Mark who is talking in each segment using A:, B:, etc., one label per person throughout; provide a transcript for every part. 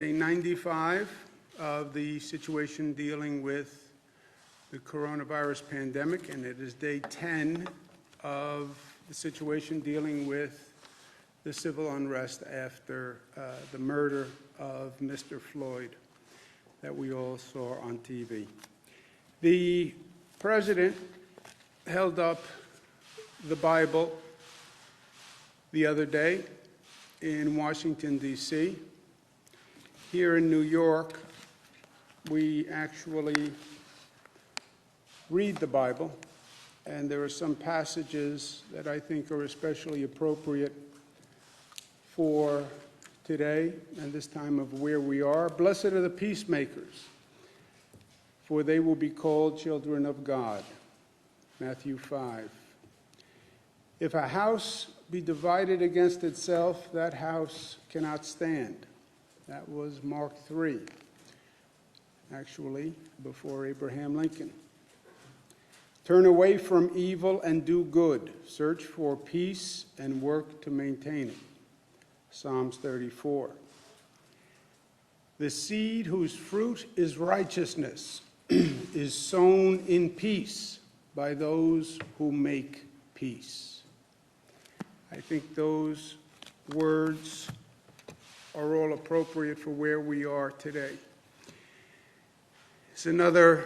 A: Day 95 of the situation dealing with the coronavirus pandemic, and it is day 10 of the situation dealing with the civil unrest after the murder of Mr. Floyd that we all saw on TV. The president held up the Bible the other day in Washington, D.C. Here in New York, we actually read the Bible, and there are some passages that I think are especially appropriate for today and this time of where we are. Blessed are the peacemakers, for they will be called children of God. Matthew 5. If a house be divided against itself, that house cannot stand. That was Mark 3, actually, before Abraham Lincoln. Turn away from evil and do good. Search for peace and work to maintain it. Psalms 34. The seed whose fruit is righteousness is sown in peace by those who make peace. I think those words are all appropriate for where we are today. It's another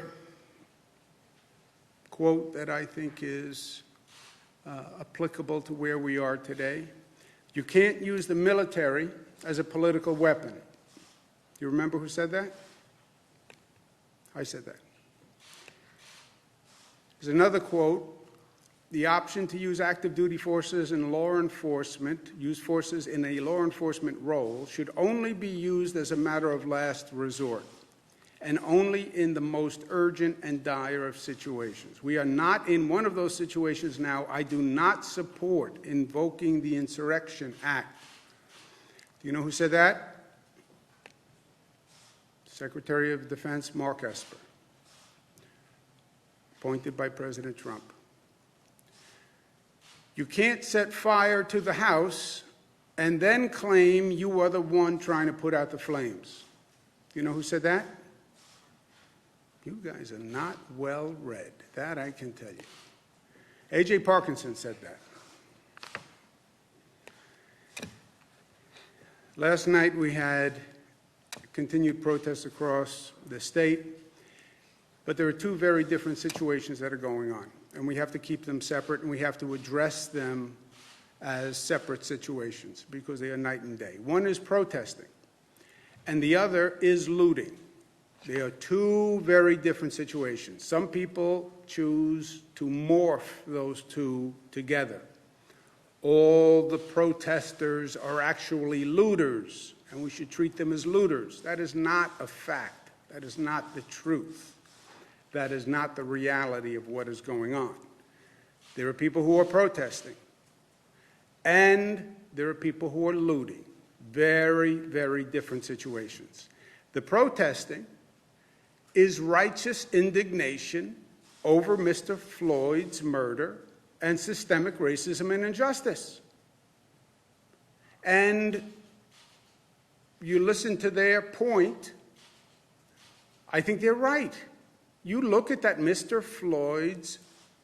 A: quote that I think is applicable to where we are today. You can't use the military as a political weapon. You remember who said that? I said that. There's another quote. The option to use active duty forces in law enforcement, use forces in a law enforcement role, should only be used as a matter of last resort and only in the most urgent and dire of situations. We are not in one of those situations now. I do not support invoking the Insurrection Act. Do you know who said that? Secretary of Defense Mark Esper, appointed by President Trump. You can't set fire to the house and then claim you are the one trying to put out the flames. You know who said that? You guys are not well read. That I can tell you. A.J. Parkinson said that. Last night we had continued protests across the state, but there are two very different situations that are going on. And we have to keep them separate, and we have to address them as separate situations because they are night and day. One is protesting, and the other is looting. They are two very different situations. Some people choose to morph those two together. All the protesters are actually looters, and we should treat them as looters. That is not a fact. That is not the truth. That is not the reality of what is going on. There are people who are protesting, and there are people who are looting. Very, very different situations. The protesting is righteous indignation over Mr. Floyd's murder and systemic racism and injustice. And you listen to their point, I think they're right. You look at that Mr. Floyd's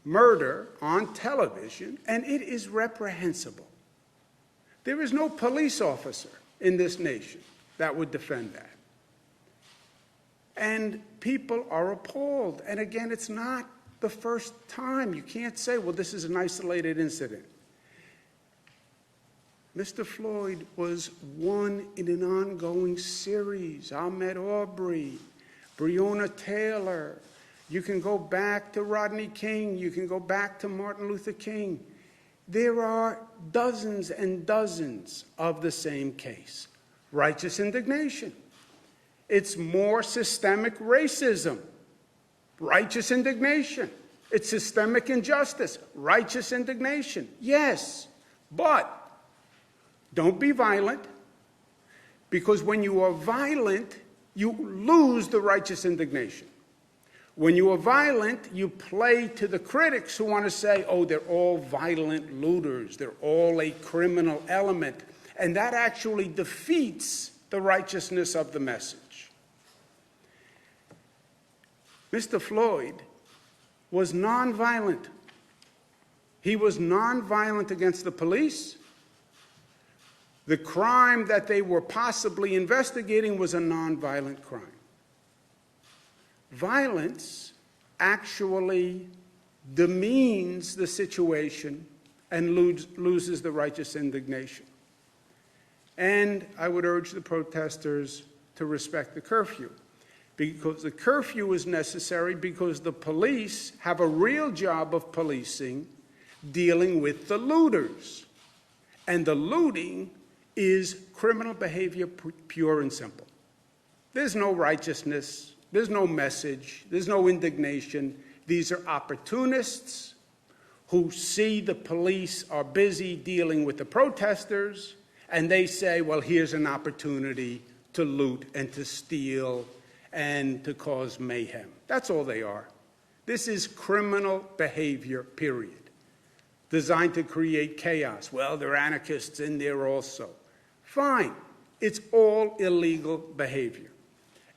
A: murder on television, and it is reprehensible. There is no police officer in this nation that would defend that. And people are appalled. And again, it's not the first time. You can't say, well, this is an isolated incident. Mr. Floyd was one in an ongoing series. Ahmaud Arbery, Breonna Taylor. You can go back to Rodney King. You can go back to Martin Luther King. There are dozens and dozens of the same case. Righteous indignation. It's more systemic racism. Righteous indignation. It's systemic injustice. Righteous indignation. Yes, but don't be violent, because when you are violent, you lose the righteous indignation. When you are violent, you play to the critics who want to say, oh, they're all violent looters. They're all a criminal element. And that actually defeats the righteousness of the message. Mr. Floyd was nonviolent. He was nonviolent against the police. The crime that they were possibly investigating was a nonviolent crime. Violence actually demeans the situation and loses the righteous indignation. And I would urge the protesters to respect the curfew, because the curfew is necessary because the police have a real job of policing, dealing with the looters. And the looting is criminal behavior, pure and simple. There's no righteousness, there's no message, there's no indignation. These are opportunists who see the police are busy dealing with the protesters, and they say, well, here's an opportunity to loot and to steal and to cause mayhem. That's all they are. This is criminal behavior, period, designed to create chaos. Well, there are anarchists in there also. Fine. It's all illegal behavior.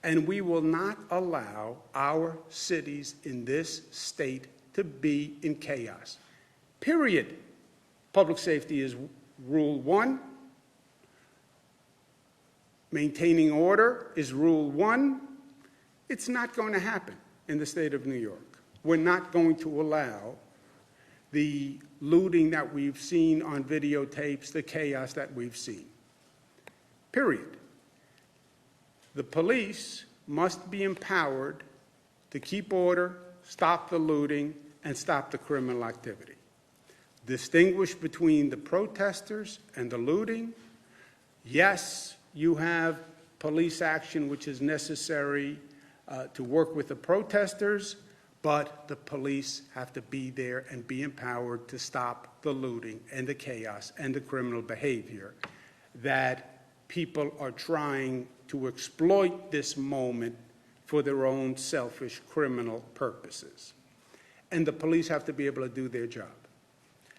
A: And we will not allow our cities in this state to be in chaos. Period. Public safety is rule one. Maintaining order is rule one. It's not going to happen in the state of New York. We're not going to allow the looting that we've seen on videotapes, the chaos that we've seen. Period. The police must be empowered to keep order, stop the looting, and stop the criminal activity. Distinguish between the protesters and the looting. Yes, you have police action which is necessary to work with the protesters, but the police have to be there and be empowered to stop the looting and the chaos and the criminal behavior that people are trying to exploit this moment for their own selfish criminal purposes. And the police have to be able to do their job.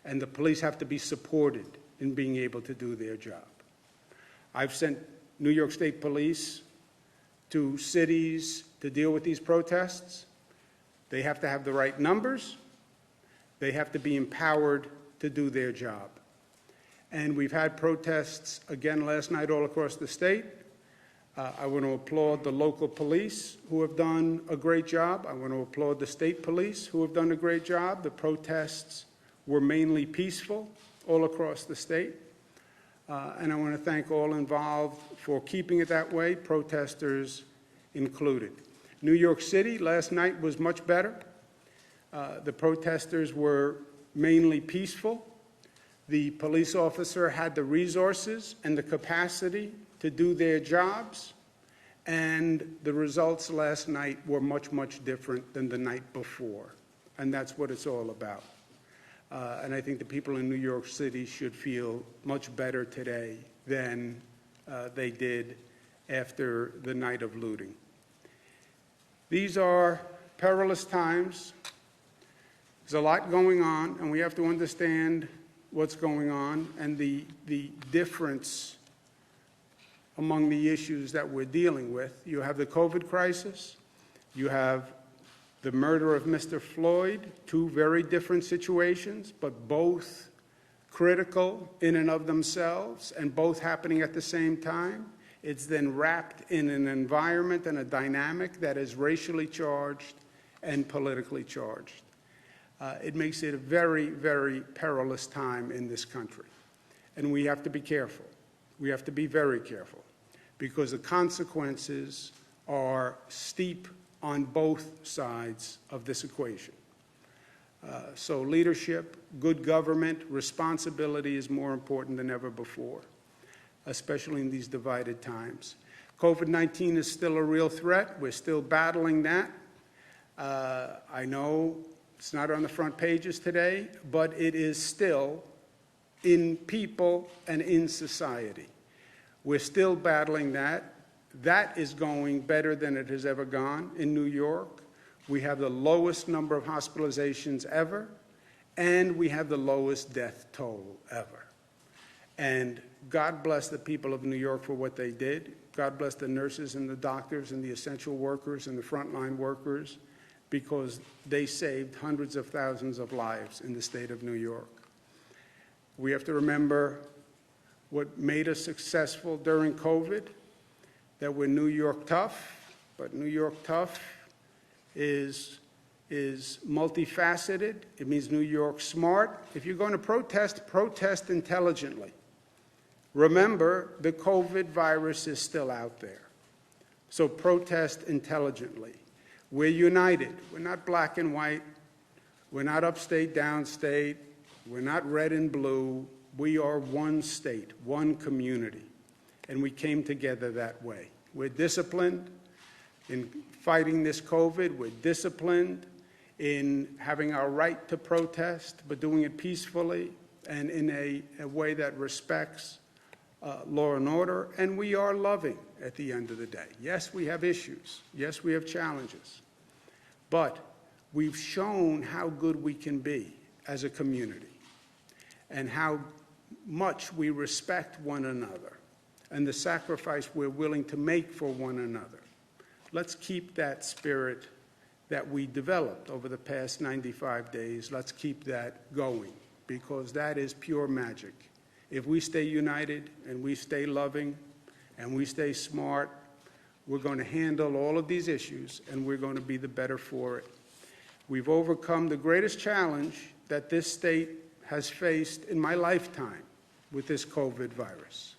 A: And the police have to be supported in being able to do their job. I've sent New York State Police to cities to deal with these protests. They have to have the right numbers. They have to be empowered to do their job. And we've had protests again last night all across the state. I want to applaud the local police who have done a great job. I want to applaud the state police who have done a great job. The protests were mainly peaceful all across the state. And I want to thank all involved for keeping it that way, protesters included. New York City last night was much better. The protesters were mainly peaceful. The police officer had the resources and the capacity to do their jobs, and the results last night were much, much different than the night before, and that's what it's all about. And I think the people in New York City should feel much better today than they did after the night of looting. These are perilous times. There's a lot going on, and we have to understand what's going on and the difference among the issues that we're dealing with. You have the COVID crisis. You have the murder of Mr. Floyd, two very different situations, but both critical in and of themselves and both happening at the same time. It's then wrapped in an environment and a dynamic that is racially charged and politically charged. It makes it a very, very perilous time in this country. And we have to be careful. We have to be very careful because the consequences are steep on both sides of this equation. So leadership, good government, responsibility is more important than ever before, especially in these divided times. COVID-19 is still a real threat. We're still battling that. I know it's not on the front pages today, but it is still in people and in society. We're still battling that. That is going better than it has ever gone in New York. We have the lowest number of hospitalizations ever, and we have the lowest death toll ever. And God bless the people of New York for what they did. God bless the nurses and the doctors and the essential workers and the frontline workers, because they saved hundreds of thousands of lives in the state of New York. We have to remember what made us successful during COVID, that we're New York tough, but New York tough is multifaceted. It means New York smart. If you're going to protest, protest intelligently. Remember, the COVID virus is still out there. So protest intelligently. We're united. We're not black and white. We're not upstate, downstate. We're not red and blue. We are one state, one community. And we came together that way. We're disciplined in fighting this COVID. We're disciplined in having our right to protest, but doing it peacefully and in a way that respects law and order. And we are loving at the end of the day. Yes, we have issues. Yes, we have challenges. But we've shown how good we can be as a community and how much we respect one another and the sacrifice we're willing to make for one another. Let's keep that spirit that we developed over the past 95 days. Let's keep that going, because that is pure magic. If we stay united and we stay loving and we stay smart, we're going to handle all of these issues and we're going to be the better for it. We've overcome the greatest challenge that this state has faced in my lifetime with this COVID virus.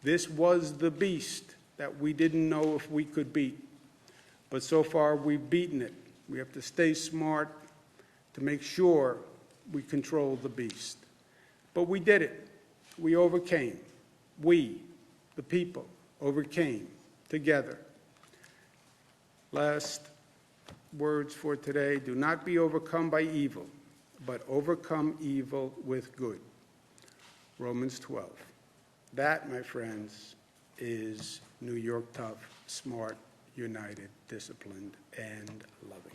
A: This was the beast that we didn't know if we could beat. But so far, we've beaten it. We have to stay smart to make sure we control the beast. But we did it. We overcame. We, the people, overcame together. Last words for today: do not be overcome by evil, but overcome evil with good. Romans 12. That, my friends, is New York tough, smart, united, disciplined, and loving.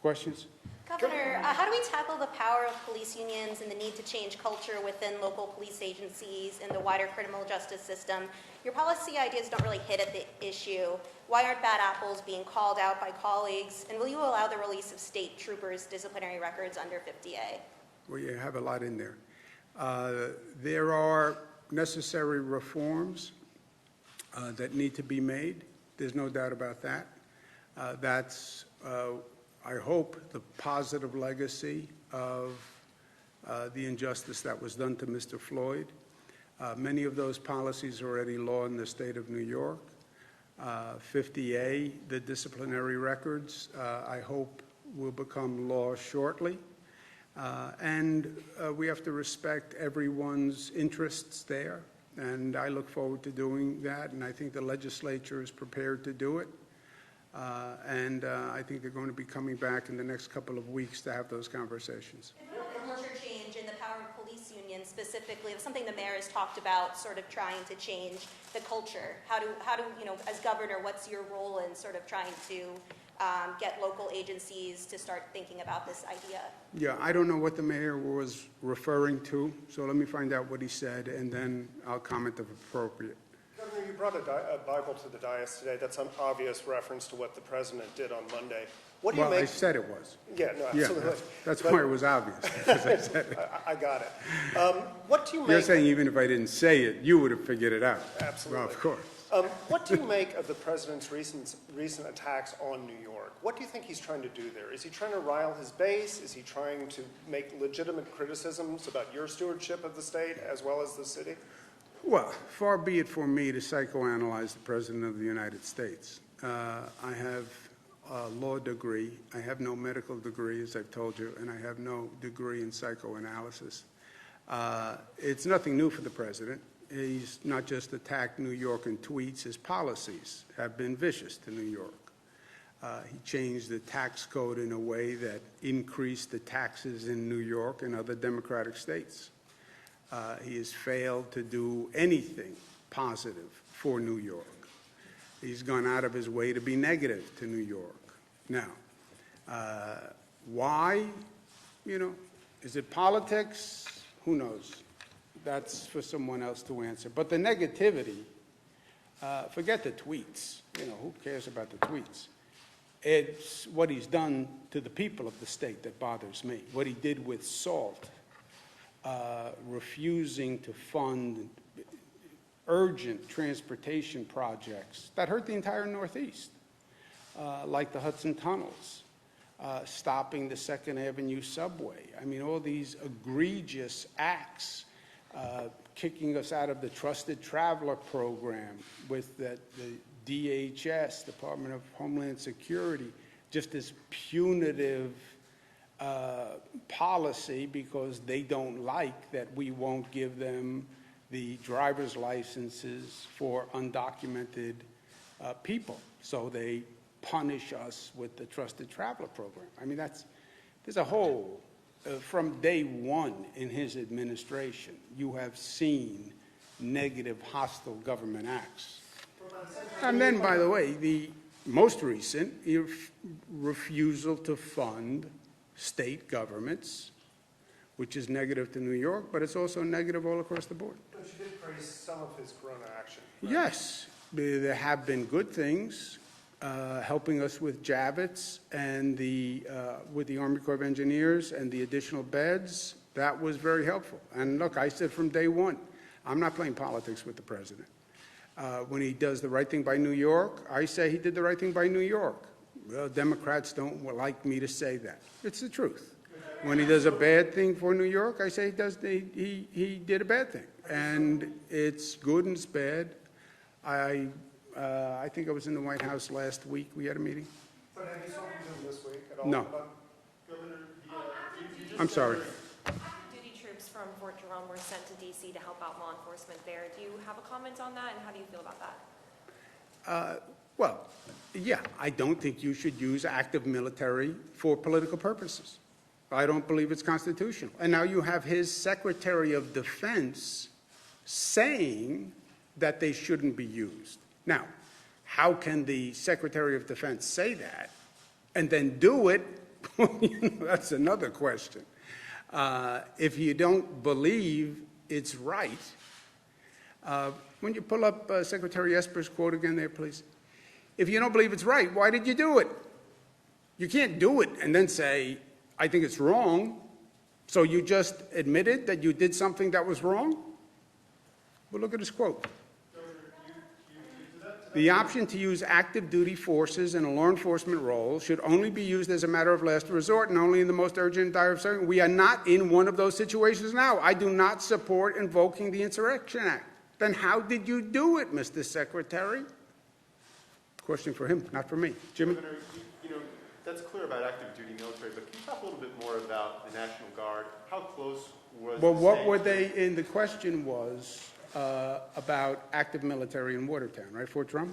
A: Questions?
B: Governor, how do we tackle the power of police unions and the need to change culture within local police agencies and the wider criminal justice system? Your policy ideas don't really hit at the issue. Why aren't bad apples being called out by colleagues? And will you allow the release of state troopers' disciplinary records under 50A?
A: Well, you have a lot in there. There are necessary reforms that need to be made. There's no doubt about that. That's, I hope, the positive legacy of the injustice that was done to Mr. Floyd. Many of those policies are already law in the state of New York. 50A, the disciplinary records, I hope will become law shortly. And we have to respect everyone's interests there. And I look forward to doing that, and I think the legislature is prepared to do it. And I think they're going to be coming back in the next couple of weeks to have those conversations.
B: And what about the culture change in the power of police unions specifically? It's something the mayor has talked about, sort of trying to change the culture. How do you know, as governor, what's your role in sort of trying to get local agencies to start thinking about this idea?
A: Yeah, I don't know what the mayor was referring to, so let me find out what he said, and then I'll comment if appropriate.
C: Governor, you brought a Bible to the dais today. That's an obvious reference to what the president did on Monday. What do you make?
A: I said it was.
C: Yeah, no, absolutely.
A: Yeah, that's why it was obvious, because I said it.
C: I got it. What do you make?
A: You're saying even if I didn't say it, you would have figured it out.
C: Absolutely.
A: Well, of course.
C: What do you make of the president's recent attacks on New York? What do you think he's trying to do there? Is he trying to rile his base? Is he trying to make legitimate criticisms about your stewardship of the state as well as the city?
A: Well, far be it for me to psychoanalyze the President of the United States. I have a law degree. I have no medical degree, as I've told you, and I have no degree in psychoanalysis. It's nothing new for the President. He's not just attacked New York in tweets. His policies have been vicious to New York. He changed the tax code in a way that increased the taxes in New York and other Democratic states. He has failed to do anything positive for New York. He's gone out of his way to be negative to New York. Now, why? You know, is it politics? Who knows? That's for someone else to answer. But the negativity Forget the tweets. Who cares about the tweets? It's what he's done to the people of the state that bothers me. What he did with SALT, refusing to fund urgent transportation projects that hurt the entire Northeast, like the Hudson Tunnels, stopping the Second Avenue subway. I mean, all these egregious acts, kicking us out of the Trusted Traveler program with the DHS, Department of Homeland Security, just this punitive policy because they don't like that we won't give them the driver's licenses for undocumented people. So they punish us with the Trusted Traveler program. I mean, there's a whole, from day one in his administration, you have seen negative, hostile government acts. And then, by the way, the most recent refusal to fund state governments, which is negative to New York, but it's also negative all across the board.
C: But you did praise some of his Corona action. Right?
A: Yes, there have been good things, helping us with Javits and with the Army Corps of Engineers and the additional beds. That was very helpful. And look, I said from day one, I'm not playing politics with the president. When he does the right thing by New York, I say he did the right thing by New York. Well, Democrats don't like me to say that. It's the truth. When he does a bad thing for New York, I say he did a bad thing. And it's good and it's bad. I think I was in the White House last week. We had a meeting.
C: But have you spoken to him this week at all?
A: No.
C: Governor,
A: I'm sorry.
D: Duty troops from Fort Jerome were sent to D.C. to help out law enforcement there. Do you have a comment on that, and how do you feel about that?
A: Well, yeah, I don't think you should use active military for political purposes. I don't believe it's constitutional. And now you have his Secretary of Defense saying that they shouldn't be used. Now, how can the Secretary of Defense say that and then do it? That's another question. If you don't believe it's right, when you pull up Secretary Esper's quote again there, please. If you don't believe it's right, why did you do it? You can't do it and then say, I think it's wrong. So you just admitted that you did something that was wrong? Well, look at his quote. The option to use active duty forces in a law enforcement role should only be used as a matter of last resort and only in the most urgent and dire circumstances. We are not in one of those situations now. I do not support invoking the Insurrection Act. Then how did you do it, Mr. Secretary? Question for him, not for me. Jimmy?
E: Governor, that's clear about active duty military, but can you talk a little bit more about the National Guard? How close was
A: Well,
E: the
A: what
E: state
A: were
E: to-
A: they in? The question was about active military in Watertown, right, Fort Drum?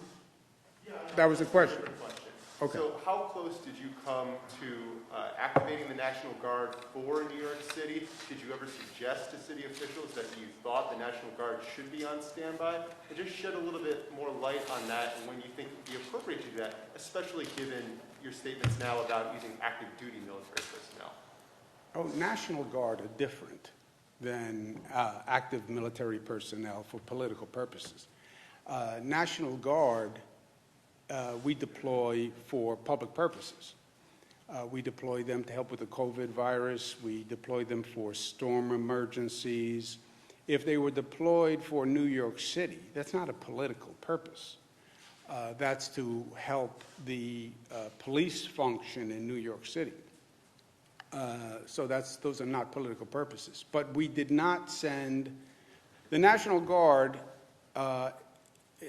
E: Yeah,
A: That was the question.
E: Different question.
A: Okay.
E: So how close did you come to activating the National Guard for New York City? Did you ever suggest to city officials that you thought the National Guard should be on standby? And just shed a little bit more light on that and when you think it would be appropriate to do that, especially given your statements now about using active duty military personnel.
A: Oh, National Guard are different than active military personnel for political purposes. National Guard, we deploy for public purposes. We deploy them to help with the COVID virus. We deploy them for storm emergencies. If they were deployed for New York City, that's not a political purpose. That's to help the police function in New York City. So those are not political purposes. But we did not send the National Guard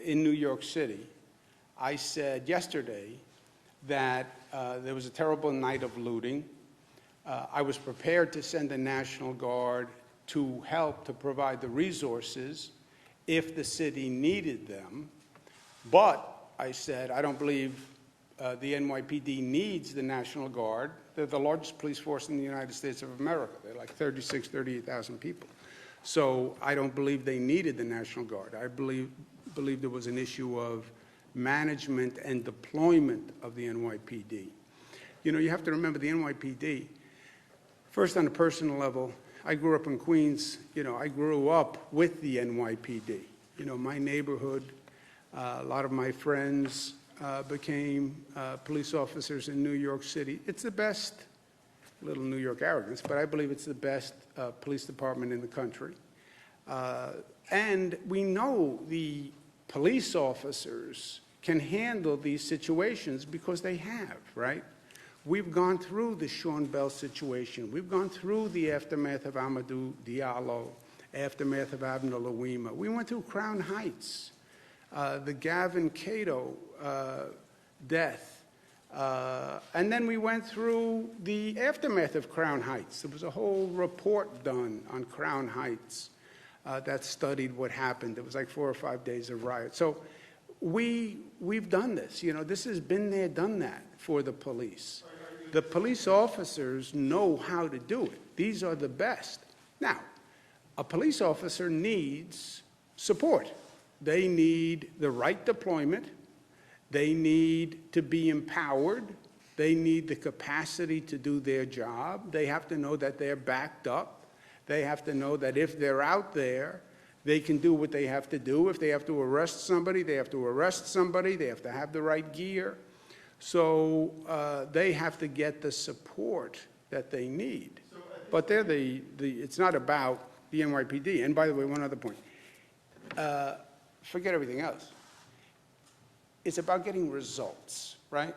A: in New York City. I said yesterday that there was a terrible night of looting. I was prepared to send the National Guard to help to provide the resources if the city needed them. But I said, I don't believe the NYPD needs the National Guard. They're the largest police force in the United States of America. They're like 38,000 people. So I don't believe they needed the National Guard. I believe there was an issue of management and deployment of the NYPD. You have to remember the NYPD, first on a personal level, I grew up in Queens. I grew up with the NYPD. My neighborhood A lot of my friends became police officers in New York City. It's the best, a little New York arrogance, but I believe it's the best police department in the country. And we know the police officers can handle these situations because they have, right? We've gone through the Sean Bell situation. We've gone through the aftermath of Amadou Diallo, aftermath of Abner Louima. We went through Crown Heights, the Gavin Cato death. And then we went through the aftermath of Crown Heights. There was a whole report done on Crown Heights that studied what happened. It was like 4 or 5 days of riot. So we've done this. You know, this has been there, done that for the police. The police officers know how to do it. These are the best. Now, a police officer needs support. They need the right deployment. They need to be empowered. They need the capacity to do their job. They have to know that they're backed up. They have to know that if they're out there, they can do what they have to do. If they have to arrest somebody, they have to arrest somebody. They have to have the right gear. So they have to get the support that they need. But they're it's not about the NYPD. And by the way, one other point. Forget everything else. It's about getting results, right?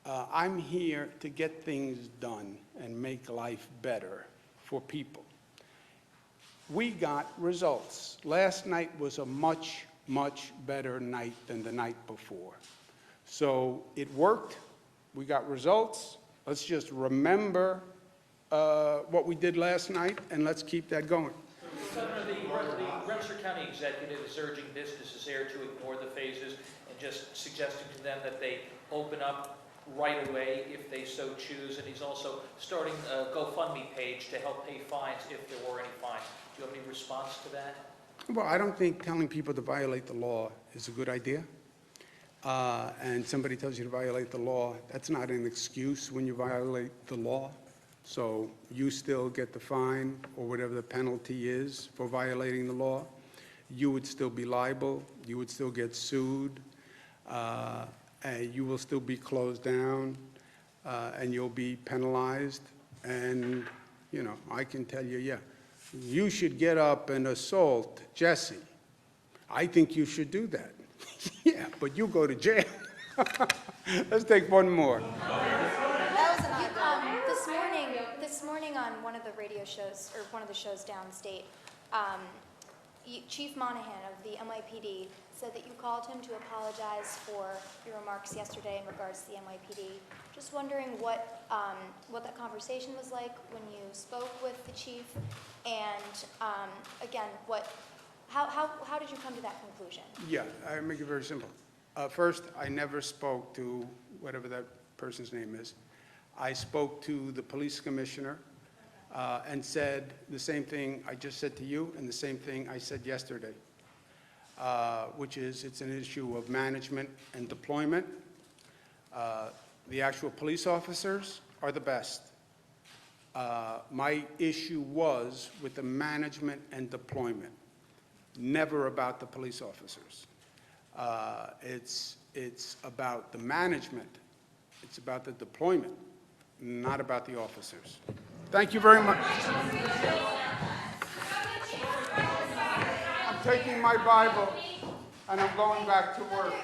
A: I'm here to get things done and make life better for people. We got results. Last night was a much, much better night than the night before. So it worked. We got results. Let's just remember what we did last night, and let's keep that going.
F: Governor, the Rensselaer County executive is urging businesses there to ignore the phases and just suggesting to them that they open up right away if they so choose. And he's also starting a GoFundMe page to help pay fines if there were any fines. Do you have any response to that?
A: Well, I don't think telling people to violate the law is a good idea. And somebody tells you to violate the law, that's not an excuse when you violate the law. So you still get the fine or whatever the penalty is for violating the law. You would still be liable. You would still get sued. And you will still be closed down. And you'll be penalized. And, you know, I can tell you, yeah, you should get up and assault Jesse. I think you should do that. Yeah, but you go to jail. Let's take one more.
G: This morning on one of the radio shows, or one of the shows downstate, Chief Monahan of the NYPD said that you called him to apologize for your remarks yesterday in regards to the NYPD. Just wondering what that conversation was like when you spoke with the chief, and again, how did you come to that conclusion?
A: Yeah, I make it very simple. First, I never spoke to whatever that person's name is. I spoke to the police commissioner and said the same thing I just said to you and the same thing I said yesterday, which is it's an issue of management and deployment. The actual police officers are the best. My issue was with the management and deployment, never about the police officers. It's about the management. It's about the deployment, not about the officers. Thank you very much. I'm taking my Bible and I'm going back to work.